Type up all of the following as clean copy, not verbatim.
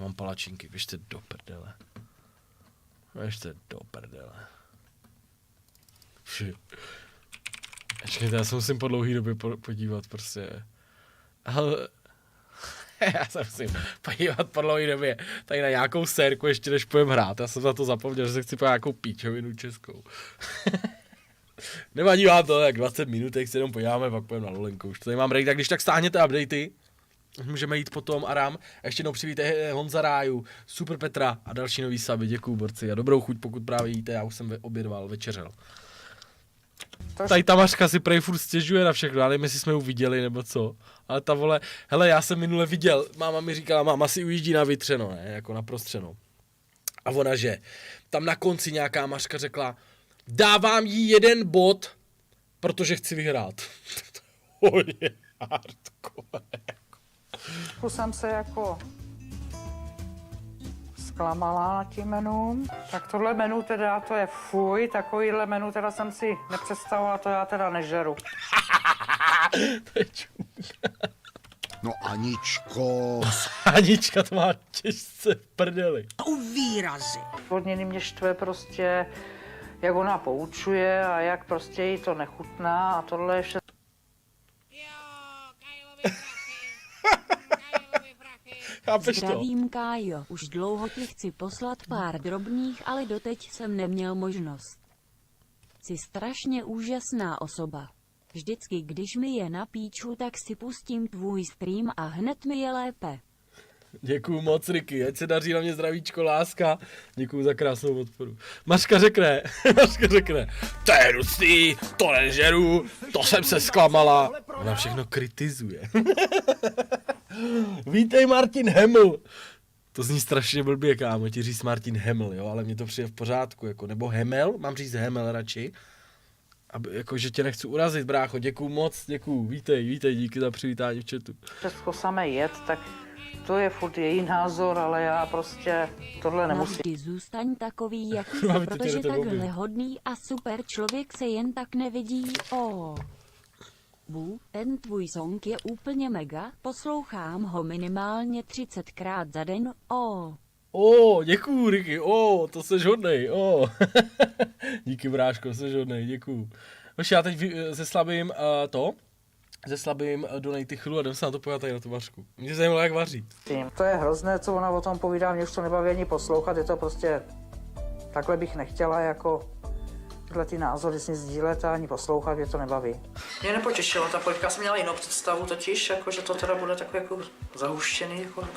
mám palačinky, běžte do prdele. Běžte do prdele. Ačkejte, já se musím po dlouhý době podívat prostě. Ale... já se musím podívat po dlouhý době tady na nějakou sérku ještě než pojem hrát. Já jsem za to zapomněl, že se chci podívat nějakou píčovinu českou. Nevadí vám to, tak 20 minut, jak se jenom podíváme, pak půjdeme na Lolenku. Už to tady mám ready, tak když tak stáhněte updatey. Můžeme jít potom Aram. A ještě jednou přivíte Honza Ráju, Super Petra a další nový suby. Děkuju, borci. A dobrou chuť, pokud právě jíte, já už jsem obědval, večeřel. Tady ta Mařka si prej furt stěžuje na všechno, já nevím, jestli jsme ji viděli nebo co. Ale ta vole, hele, já jsem minule viděl, máma mi říkala, máma si ujíždí na Vytřeno, ne, jako na Prostřeno. A ona, že tam na konci nějaká Mařka řekla, dávám jí 1 bod, protože chci vyhrát. To je hardcore. Jsem se jako zklamala nad tím menu. Tak tohle menu teda, to je fuj, takovýhle menu teda jsem si nepředstavovala, to já teda nežeru. To je čůka. No Aničko. Anička to má těžce v prdeli. U výrazy. Od něj mě štve prostě, jak ona poučuje a jak prostě jí to nechutná a tohle je všechno. Zdravím, Kájo. Už dlouho ti chci poslat pár drobných, ale doteď jsem neměl možnost. Jsi strašně úžasná osoba. Vždycky, když mi je na píču, tak si pustím tvůj stream a hned mi je lépe. Děkuju moc, Ricky, ať se daří na mě zdravíčko, láska. Děkuju za krásnou podporu. Mařka řekne, to je hustý, to nežeru, to jsem se zklamala. Ona všechno kritizuje. Vítej Martin Heml. To zní strašně blbě, kámo, ti říct Martin Heml, jo, ale mně to přijde v pořádku, jako, nebo Hemel, mám říct Hemel radši. Aby, jako, že tě nechci urazit, brácho, děkuju moc, děkuju, vítej, díky za přivítání v chatu. Všechno samé jet, tak to je furt její názor, ale já prostě tohle nemusím. Navždy zůstaň takový, jaký jsi, protože takhle hodný a super člověk se jen tak nevidí. Ten tvůj song je úplně mega, poslouchám ho minimálně 30krát za den. Děkuju, Ricky, to seš hodnej, Díky, bráško, seš hodnej, děkuju. Hoši, já teď zeslabím donaty chvíli a jdem se na to podívat tady na tu vařku. Mě zajímalo, jak vaří. To je hrozné, co ona o tom povídá, mě už to nebaví ani poslouchat, je to prostě, takhle bych nechtěla jako tyhle ty názory s ní sdílet a ani poslouchat, mě to nebaví. Mě nepotěšilo, ta politika jsem měla jinou představu totiž, jako, že to teda bude takový jako zahuštěný, jako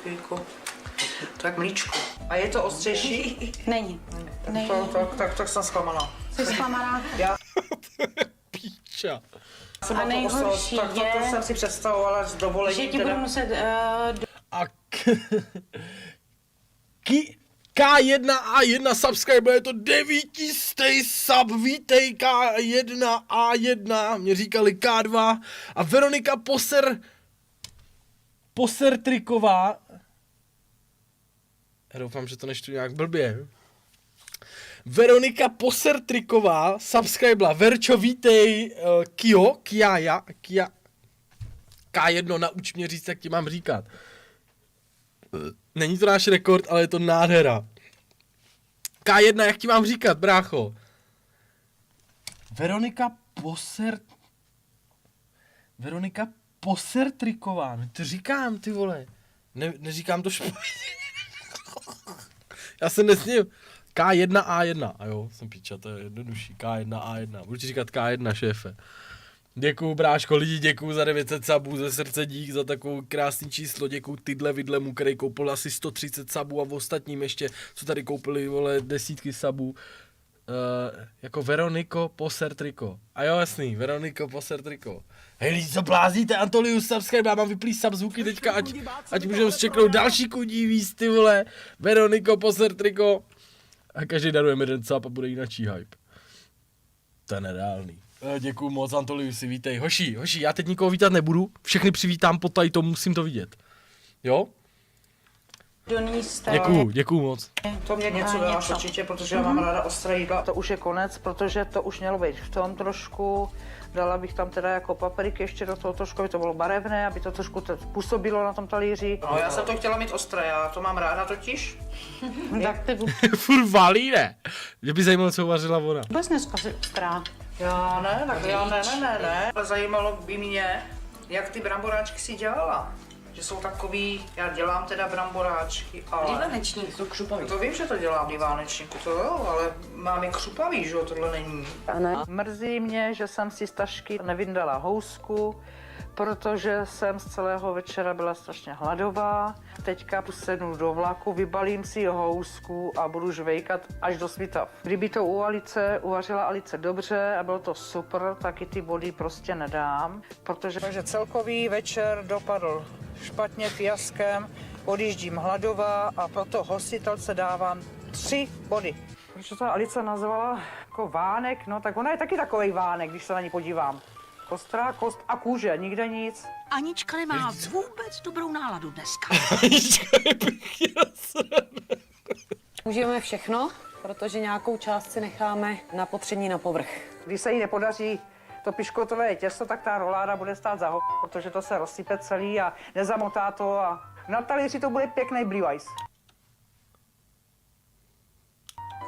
tak mlíčko. A je to ostřejší? Není. Tak jsem zklamaná. Jsi zklamaná? Já Píča. jsem A nejhorší to jsem si představovala s dovolením. Že ti budu muset... A K1A1 subscriber, je to 900 sub, vítej K1A1, mě říkali K2 a Veronika Posertriková, já doufám, že to nečtu nějak blbě, Veronika Posertriková, subscribela, Verčo, vítej, K1, nauč mě říct, jak ti mám říkat. Není to náš rekord, ale je to nádhera. K1, jak ti mám říkat, brácho? Veronika Posertriková, no to říkám, ty vole. Neříkám to špatně. Já se nesním. K1A1, a jo, jsem píča, to je jednodušší. K1A1, budu ti říkat K1, šéfe. Děkuju, bráško, lidi, děkuju za 900 sabů, ze srdce dík za takovou krásný číslo, děkuju Tydle Vidlemu, který koupil asi 130 sabů a v ostatním ještě, co tady koupili, vole, desítky sabů. Jako Veroniko Posertriko. A jo, jasný, Veroniko Posertriko. Hej, lidi, co blázíte, Antolius, subscribe, já mám vyplý sub zvuky teďka, ať můžeme zčeknout další kudí víc, ty vole. Veroniko Posertriko. A každý darujeme jeden sub a bude jináčí hype. To je nereálný. Děkuju moc, Antoliusi, vítej. Hoši, já teď nikoho vítat nebudu, všechny přivítám po tady, to musím to vidět. Jo? Do ní jste. Děkuju moc. To mě něco dáš určitě, protože já mám ráda ostré jídla. To už je konec, protože to už mělo být v tom trošku. Dala bych tam teda jako papriky ještě do toho trošku, aby to bylo barevné, aby to trošku působilo na tom talíři. No, já jsem to chtěla mít ostré, já to mám ráda totiž. Tak ty Furt valí, ne? Mě by zajímalo, co uvařila ona. vůbec dneska ostrá. Já ne, tak já ne. Ale zajímalo by mě, jak ty bramboráčky si dělala. Že jsou takový, já dělám teda bramboráčky, ale... Lívanečník, to křupavý. To vím, že to dělám v vánečníku, to jo, ale mám i křupavý, že jo, tohle není. Mrzí mě, že jsem si z tašky nevyndala housku, protože jsem z celého večera byla strašně hladová. Teďka sednu do vlaku, vybalím si housku a budu žvejkat až do svitav. Kdyby to uvařila Alice dobře a bylo to super, taky ty body prostě nedám, protože takže celkový večer dopadl špatně fiaskem, odjíždím hladová a proto hostitelce dávám 3 body. Proč to Alice nazvala jako vánek, no tak ona je taky takovej vánek, když se na ní podívám. Kostra, kost a kůže, nikde nic. Anička nemá vůbec dobrou náladu dneska. Můžeme všechno, protože nějakou část si necháme na potření na povrch. Když se jí nepodaří to piškotové těsto, tak ta roláda bude stát za protože to se rozsype celý a nezamotá to a na talíři to bude pěkný blívajs.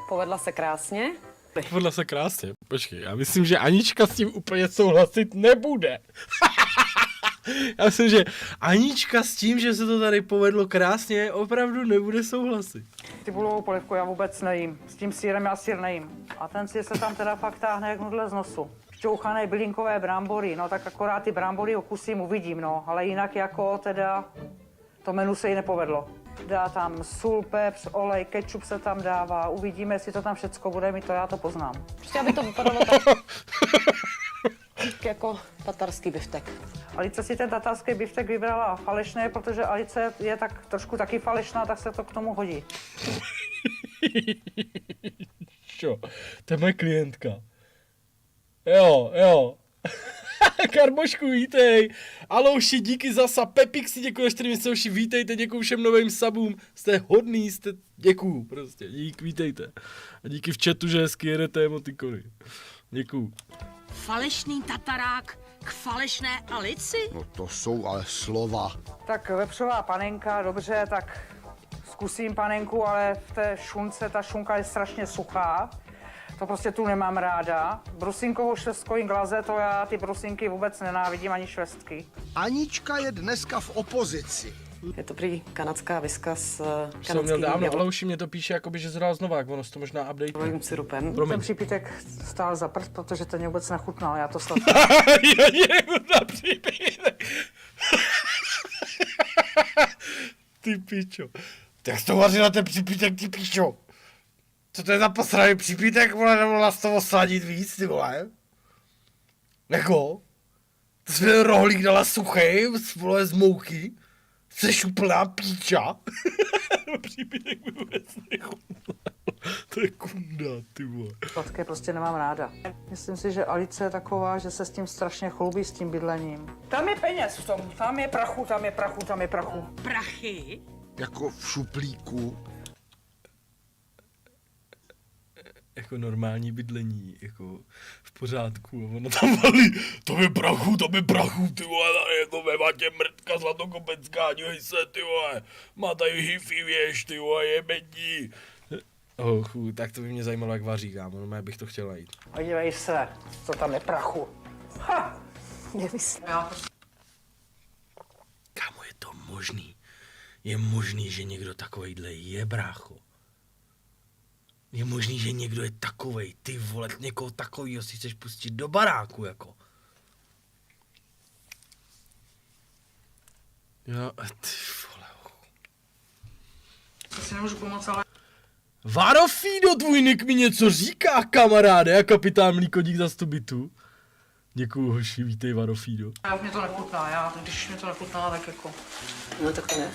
Povedla se krásně. Povedla se krásně. Počkej, já myslím, že Anička s tím úplně souhlasit nebude. Já myslím, že Anička s tím, že se to tady povedlo krásně, opravdu nebude souhlasit. Cibulovou polivku já vůbec nejím. S tím sýrem já sýr nejím. A ten sýr se tam teda fakt táhne jak nudle z nosu. Šťouchané bylinkové brambory, no tak akorát ty brambory okusím, uvidím, no. Ale jinak jako teda to menu se jí nepovedlo. Dá tam sůl, pepř, olej, kečup se tam dává, uvidíme, jestli to tam všecko bude mít, to já to poznám. Prostě aby to vypadalo tak jako tatarský biftek. Alice si ten tatarský biftek vybrala falešné, protože Alice je tak trošku taky falešná, tak se to k tomu hodí. Čo? To je moje klientka. Jo. Karmošku, vítej. Alouši, díky za sub. Pepixi, děkuji 4 měsíce, vítejte, děkuji všem novým subům. Jste hodný, děkuju prostě, vítejte. A díky v chatu, že hezky jedete emotikony. Děkuju. Falešný tatarák k falešné Alici? No to jsou ale slova. Tak vepřová panenka, dobře, tak zkusím panenku, ale v té šunce, ta šunka je strašně suchá. To prostě tu nemám ráda. Brusinkovou švestkový glaze, to já ty brusinky vůbec nenávidím, ani švestky. Anička je dneska v opozici. Je to prý kanadská viska s Jsem měl dávno, kanadským ale už mě to píše, jakoby, že zhrál znova, jak ono se to možná update. jablovým syrupem. Ten Promiň. přípitek stál za prst, protože ten mě vůbec nechutnal, já to sladké. Na přípitek. Ty pičo. Tak jsi to vařila ten přípitek, ty pičo. Co to je za posraný přípitek, vole, nemohla z toho sladit víc, ty vole? Jako? To jsi mi rohlík dala suchej, vole, z mouky. Jseš úplná píča. Přípitek mi vůbec nechutnal. To je kunda, ty vole. Sladké prostě nemám ráda. Myslím si, že Alice je taková, že se s tím strašně chlubí, s tím bydlením. Tam je peněz v tom, tam je prachu, tam je prachu, tam je prachu. Prachy? Jako v šuplíku. Jako normální bydlení, jako v pořádku, a ono tam valí, to je prachu, ty vole, tady je to ve vatě mrtka zlatokopecká, dívej se, ty vole, má tady hifi věž, ty vole, jebení. Tak to by mě zajímalo, jak vaří, kámo, no, bych to chtěl najít. Podívej se, co tam je prachu. Ha! Kámo, je to možný? Je možný, že někdo takovejhle je, brácho? Je možný, že někdo je takovej, ty vole, někoho takovýho si chceš pustit do baráku, jako. Jo, ty vole. To si nemůžu pomoct, ale... Varofido, tvůj nick mi něco říká, kamaráde, a kapitán Mlíkodík za 100 bitů. Děkuju, hoši, vítej, Varofido. Mě to nechutná, když mě to nechutná, tak jako... No tak to ne.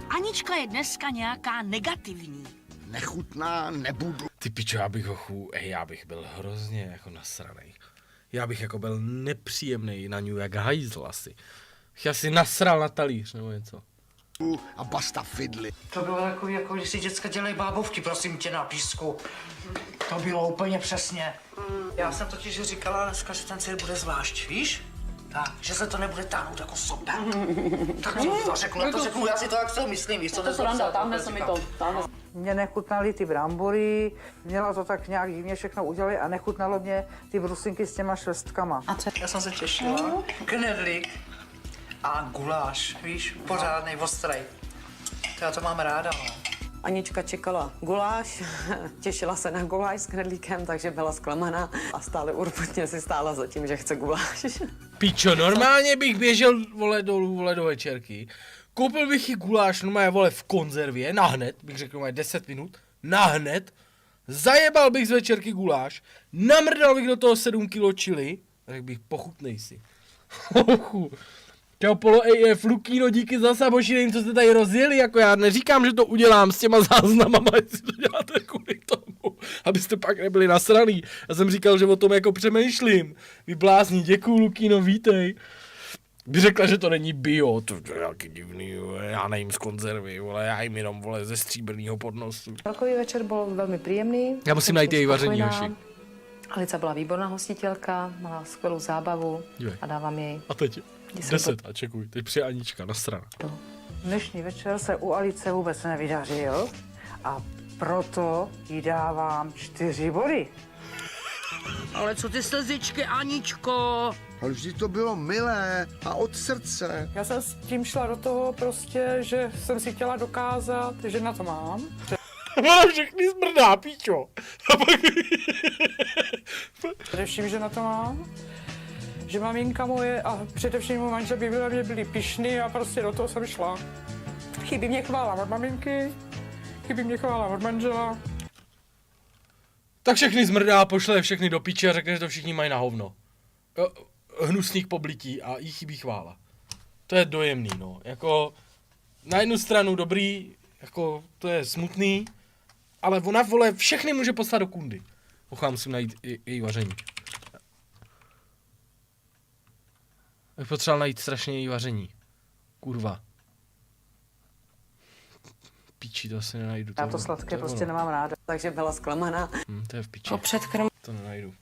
Anička je dneska nějaká negativní. Nechutná nebudu. Ty pičo, já bych byl hrozně jako nasranej. Já bych jako byl nepříjemnej na ňu jak hajzl asi. Já si nasral na talíř nebo něco. a basta fidly. To bylo takový, jako když si děcka dělají bábovky, prosím tě, na písku. To bylo úplně přesně. Já jsem totiž říkala dneska, že ten svět bude zvlášť, víš? Tak, že se to nebude táhnout jako sonda. Tak to řeknu, já si to jak se myslím, víš, co to Sranda, tamhle se mi to, Mně nechutnaly ty brambory, měla to tak nějak divně všechno udělat a nechutnalo mě ty brusinky s těma švestkama. Já jsem se těšila. Knedlík a guláš, víš, pořádnej, ostrej. Já to mám ráda, no. Anička čekala guláš, těšila se na guláš s knedlíkem, takže byla zklamaná a stále urputně si stála za tím, že chce guláš. Pičo, normálně bych běžel, vole, dolů, vole, do večerky. Koupil bych jí guláš, normálně, vole, v konzervě, nahned, bych řekl, normálně 10 minut, nahned. Zajebal bych z večerky guláš, namrdal bych do toho 7 kilo chili, řekl bych, pochutnej si. Čau Polo AF, Lukino, díky za sabošiným, co jste tady rozjeli, jako já neříkám, že to udělám s těma záznamama, jestli to děláte kvůli tomu, abyste pak nebyli nasraný. Já jsem říkal, že o tom jako přemýšlím. Vy blázni, děkuju Lukino, vítej. By řekla, že to není bio, to je nějaký divný, já nejím z konzervy, vole, já jim jenom, vole, ze stříbrného podnosu. Celkový večer byl velmi příjemný. Já musím najít její vaření, hoši. Alica byla výborná hostitelka, měla skvělou zábavu Dívej. a dávám jej. A teď 10 a čekuj, teď přijde Anička, nasrana. Dnešní večer se u Alice vůbec nevydařil a proto jí dávám 4 body. Ale co ty slzičky, Aničko? Ale vždy to bylo milé a od srdce. Já jsem s tím šla do toho prostě, že jsem si chtěla dokázat, že na to mám. Ona všechny zmrdá, píčo. Především, že na to mám. Že maminka moje a především můj manžel by byli pyšný a prostě do toho jsem šla. Chybí mě chvála od maminky, chybí mě chvála od manžela. Tak všechny zmrdá, pošle všechny do piče a řekne, že to všichni mají na hovno. Hnusných poblití a jí chybí chvála. To je dojemný, no. Jako, na jednu stranu dobrý, jako, to je smutný, ale ona, vole, všechny může poslat do kundy. Ochá, musím najít její vaření. Bych potřeboval najít strašně její vaření. Kurva. Píči, to asi nenajdu. Já to sladké prostě nemám ráda. Takže byla zklamaná. To je v piči. Po předkrm To nenajdu.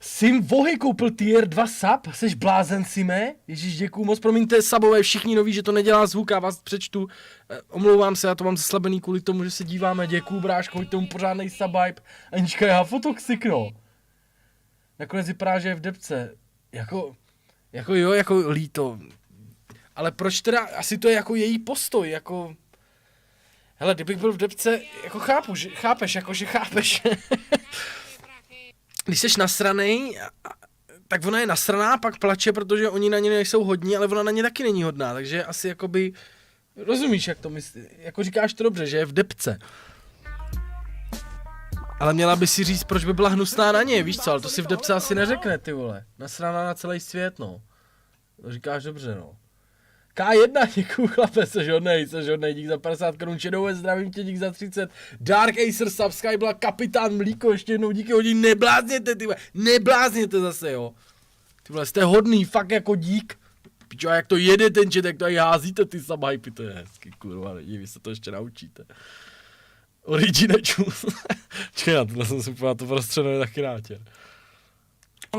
Sim Vohy koupil tier 2 sub, seš blázen, Sime? Ježíš, děkuju moc, promiňte, subové, všichni noví, že to nedělá zvuk, já vás přečtu. Omlouvám se, já to mám zeslabený kvůli tomu, že se díváme, děkuju, bráško, hoď tomu pořádnej subhype. Anička je hafotoxik, no. Nakonec vypadá, že je v depce. Jako jo, jako líto. Ale proč teda, asi to je jako její postoj, jako... Hele, kdybych byl v depce, jako chápu, že, chápeš, jakože chápeš. Když jsi nasranej, tak ona je nasraná, pak plače, protože oni na ně nejsou hodní, ale ona na ně taky není hodná, takže asi jakoby, rozumíš, jak to myslí, jako říkáš to dobře, že je v depce. Ale měla by si říct, proč by byla hnusná na ně, víš co, ale to si v depce asi neřekne, ty vole. Nasraná na celý svět, no. To říkáš dobře, no. K1, děkuju chlape, seš hodnej, dík za 50 korun, Čedové, zdravím tě, dík za 30, Dark Acer, subscribe, byla Kapitán Mlíko, ještě jednou díky hodin, neblázněte, ty vole, neblázněte zase, jo. Ty vole, jste hodný, fakt jako dík. Pičo, a jak to jede ten chat, jak to aj házíte ty subhypy, to je hezky, kurva, lidi, vy se to ještě naučíte. Originečus. Čekaj, na tohle jsem si úplně to prostřednou taky rátěr.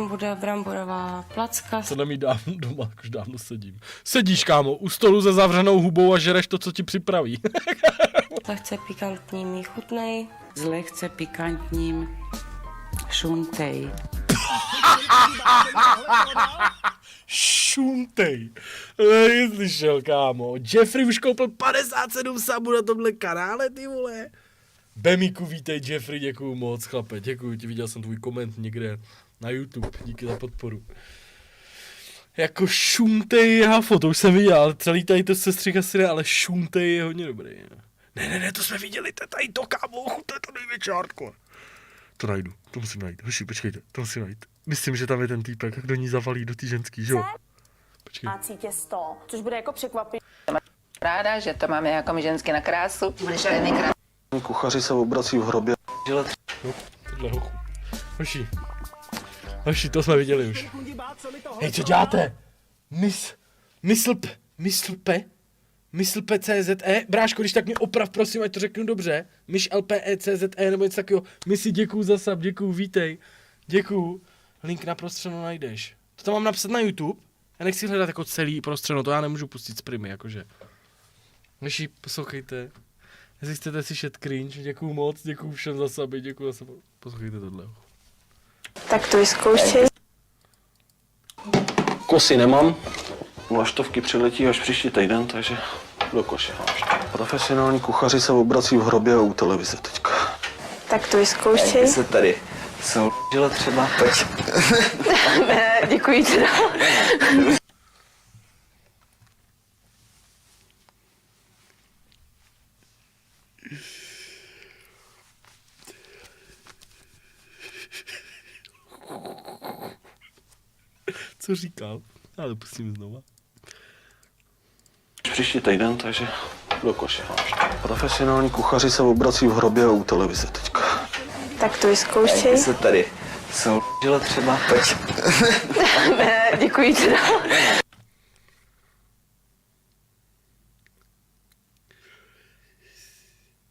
bude bramborová placka. Co nemí dávno doma, už dávno sedím. Sedíš, kámo, u stolu se zavřenou hubou a žereš to, co ti připraví. Lehce pikantním chutnej. S lehce pikantním šuntej. Šuntej. Neslyšel, kámo. Jeffrey už koupil 57 sabů na tomhle kanále, ty vole. Bemíku, vítej, Jeffrey, děkuju moc, chlape, děkuju ti, viděl jsem tvůj koment někde na YouTube, díky za podporu. Jako šuntej hafo, to už jsem viděl, celý tady to sestřih asi ne, ale šuntej je hodně dobrý. Ne, to jsme viděli, to je tady to, kámo, to je to největší hardcore. To najdu, to musím najít, hoši, počkejte, to musím najít. Myslím, že tam je ten týpek, jak do ní zavalí do té ženský, že jo? Počkej. A těsto, což bude jako překvapit. Ráda, že to máme jako my žensky na krásu. Budeš ale nejkrát. Kuchaři se obrací v hrobě. No, tohle hochu. Hoši, to jsme viděli už. Hej, co děláte? Myslpe? Mysl PCZE, bráško, když tak mě oprav, prosím, ať to řeknu dobře. Myš LPECZE nebo něco takového. My si děkuju za sub, děkuju, vítej. Děkuju. Link na prostřeno najdeš. To tam mám napsat na YouTube? Já nechci hledat jako celý prostřeno, to já nemůžu pustit z primy, jakože. Neši, poslouchejte. Jestli chcete slyšet cringe, děkuju moc, děkuju všem za suby, děkuju za sub. Poslouchejte tohle. Tak to vyzkoušej. Kosy nemám. Vlaštovky přiletí až příští týden, takže do koše. Profesionální kuchaři se obrací v hrobě a u televize teďka. Tak to vyzkoušej. Se tady dělat třeba teď. Ne, děkuji teda. Co říkal? Já to pustím znova. Příští týden, takže do koše. Profesionální kuchaři se obrací v hrobě a u televize teďka. Tak to vyzkoušej. Se tady dělat třeba teď. Ne, děkuji teda.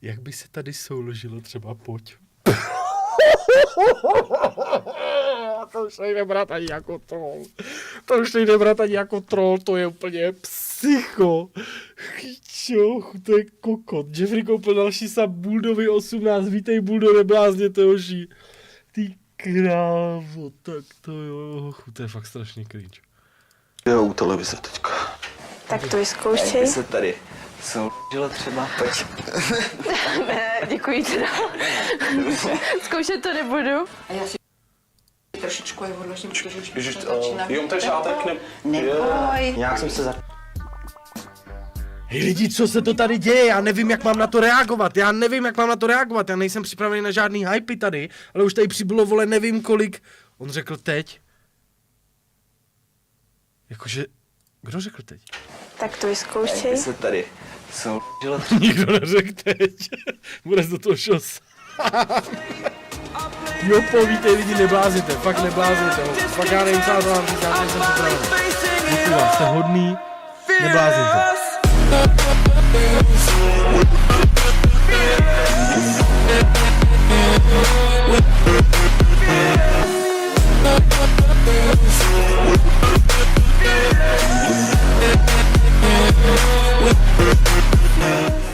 Jak by se tady souložilo třeba pojď. To už nejde brát ani jako troll. To už nejde brát ani jako troll, to je úplně psycho. Čo, to je kokot. Jeffrey koupil další sub Bulldovi 18, vítej Buldo, neblázněte hoši. Ty krávo, tak to jo, to je fakt strašně cringe. Je u televize teďka. Tak to vyzkoušej. Se tady dělat třeba teď. Ne, děkuji teda. Zkoušet to nebudu. A já si trošičku je odložím, protože už Ježiš, začíná. jo, ten šátek Neboj. Nějak jsem se Hej lidi, co se to tady děje? Já nevím, jak mám na to reagovat. Já nejsem připravený na žádný hypy tady, ale už tady přibylo, vole, nevím kolik. On řekl teď. Jakože, kdo řekl teď? Tak to vyzkoušej. se tady dělat. Nikdo neřekl teď. Bude do toho šos. Jo, vítej lidi, neblázněte, fakt neblázněte. Fakt já nevím, co vám říct, já nejsem připravený. Děkuji vám, jste hodný, neblázněte.